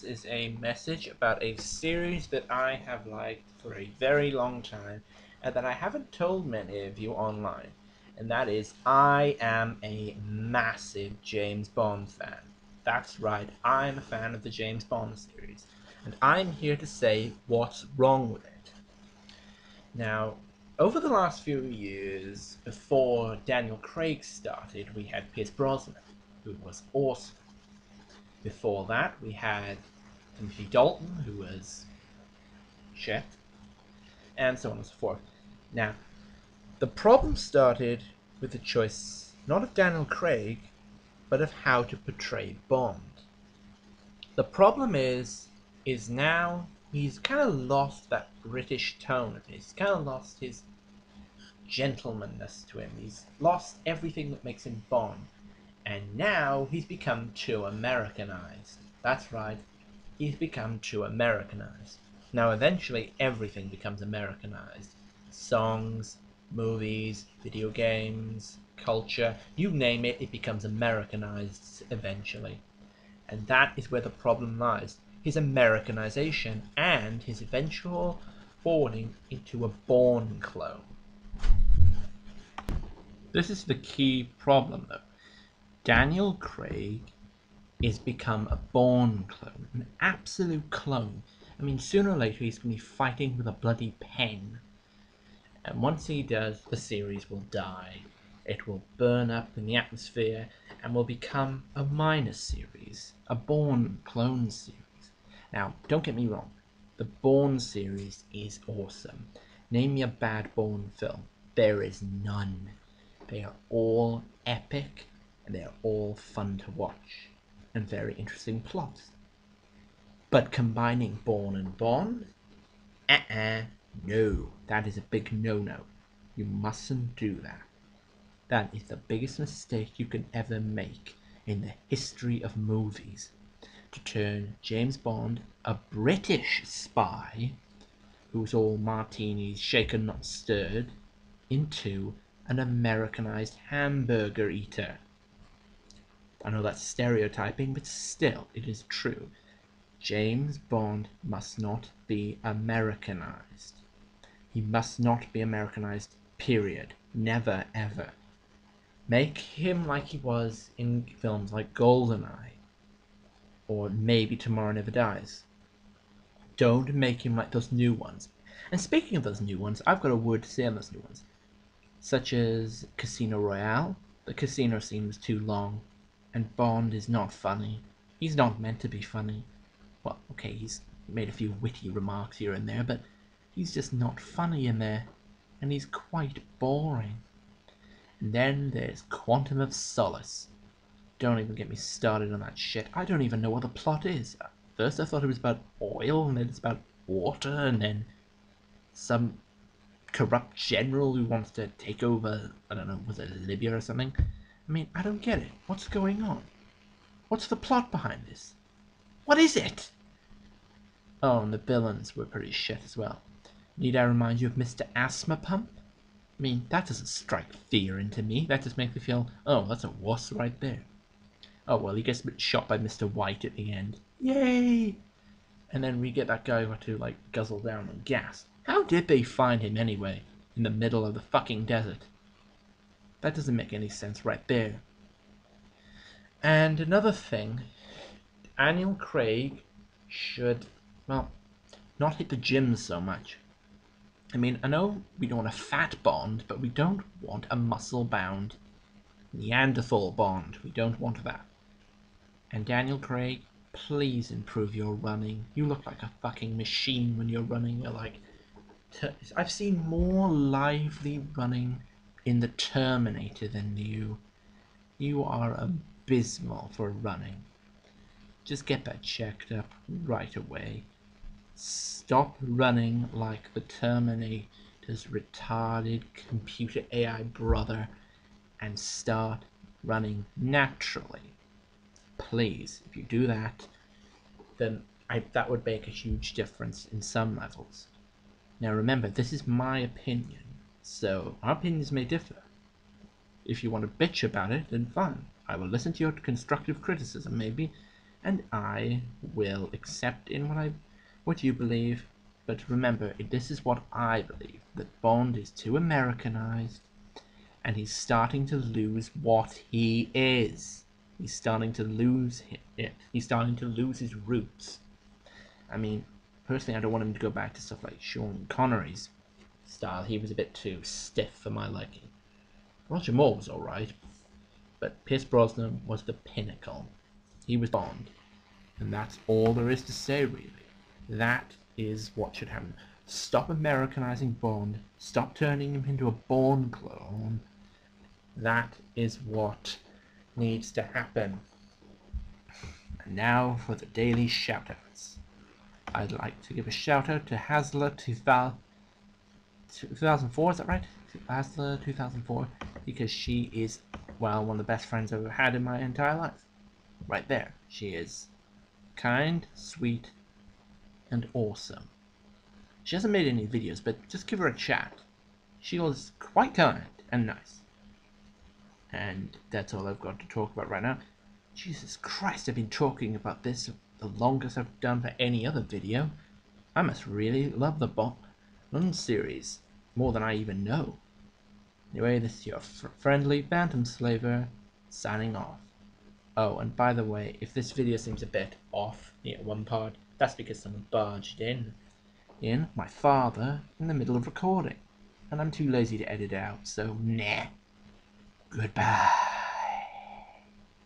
is a message about a series that I have liked for a very long time and that I haven't told many of you online. And that is, I am a massive James Bond fan. That's right, I'm a fan of the James Bond series. And I'm here to say what's wrong with it. Now, over the last few years, before Daniel Craig started, we had Pierce Brosnan, who was awesome. Before that, we had Timothy Dalton, who was shit, and so on and so forth. Now, the problem started with the choice not of Daniel Craig, but of how to portray Bond. The problem is now he's kind of lost that British tone of his. He's kind of lost his gentlemanness to him. He's lost everything that makes him Bond. And now he's become too Americanized. That's right, he's become too Americanized. Now eventually everything becomes Americanized. Songs, movies, video games, culture, you name it, it becomes Americanized eventually. And that is where the problem lies. His Americanization and his eventual forwarding into a Bourne clone. This is the key problem though. Daniel Craig is become a Bourne clone, an absolute clone. I mean, sooner or later he's going to be fighting with a bloody pen. And once he does, the series will die. It will burn up in the atmosphere and will become a minor series, a Bourne clone series. Now, don't get me wrong, the Bourne series is awesome. Name me a bad Bourne film. There is none. They are all epic and they are all fun to watch and very interesting plots. But combining Bourne and Bond? No. That is a big no-no. You mustn't do that. That is the biggest mistake you can ever make in the history of movies. To turn James Bond, a British spy, who's all martinis shaken not stirred, into an Americanized hamburger eater. I know that's stereotyping, but still, it is true. James Bond must not be Americanized. He must not be Americanized, period. Never, ever. Make him like he was in films like GoldenEye, or maybe Tomorrow Never Dies. Don't make him like those new ones. And speaking of those new ones, I've got a word to say on those new ones. Such as Casino Royale. The casino scene was too long, and Bond is not funny. He's not meant to be funny. Well, okay, he's made a few witty remarks here and there, but he's just not funny in there, and he's quite boring. And then there's Quantum of Solace. Don't even get me started on that shit. I don't even know what the plot is. First I thought it was about oil, and then it's about water, and then some corrupt general who wants to take over, I don't know, was it Libya or something? I mean, I don't get it. What's going on? What's the plot behind this? What is it? Oh, and the villains were pretty shit as well. Need I remind you of Mr. Asthma Pump? I mean, that doesn't strike fear into me. That just makes me feel, oh, that's a wuss right there. Oh, well, he gets shot by Mr. White at the end. Yay! And then we get that guy who had to, like, guzzle down on gas. How did they find him anyway? In the middle of the fucking desert? That doesn't make any sense right there. And another thing, Daniel Craig should, well, not hit the gym so much. I mean, I know we don't want a fat Bond, but we don't want a muscle-bound Neanderthal Bond. We don't want that. And Daniel Craig, please improve your running. You look like a fucking machine when you're running. You're like, I've seen more lively running in the Terminator than you. You are abysmal for running. Just get that checked up right away. Stop running like the Terminator's retarded computer AI brother and start running naturally. Please, if you do that, then that would make a huge difference in some levels. Now remember, this is my opinion, so our opinions may differ. If you want to bitch about it, then fine. I will listen to your constructive criticism, maybe, and I will accept in what you believe. But remember, this is what I believe: that Bond is too Americanized, and he's starting to lose what he is. He's starting to lose it. He's starting to lose his roots. I mean, personally, I don't want him to go back to stuff like Sean Connery's style. He was a bit too stiff for my liking. Roger Moore was alright, but Pierce Brosnan was the pinnacle. He was Bond. And that's all there is to say, really. That is what should happen. Stop Americanizing Bond. Stop turning him into a Bourne clone. That is what needs to happen. And now for the daily shoutouts. I'd like to give a shout out to Hasler 2004, is that right? Hasler 2004, because she is, well, one of the best friends I've ever had in my entire life. Right there. She is kind, sweet, and awesome. She hasn't made any videos, but just give her a chat. She was quite kind and nice. And that's all I've got to talk about right now. Jesus Christ, I've been talking about this the longest I've done for any other video. I must really love the Bond series more than I even know. Anyway, this is your friendly Bantam Slaver signing off. Oh, and by the way, if this video seems a bit off near one part, that's because someone barged in my father in the middle of recording, and I'm too lazy to edit it out, so nah. Goodbye.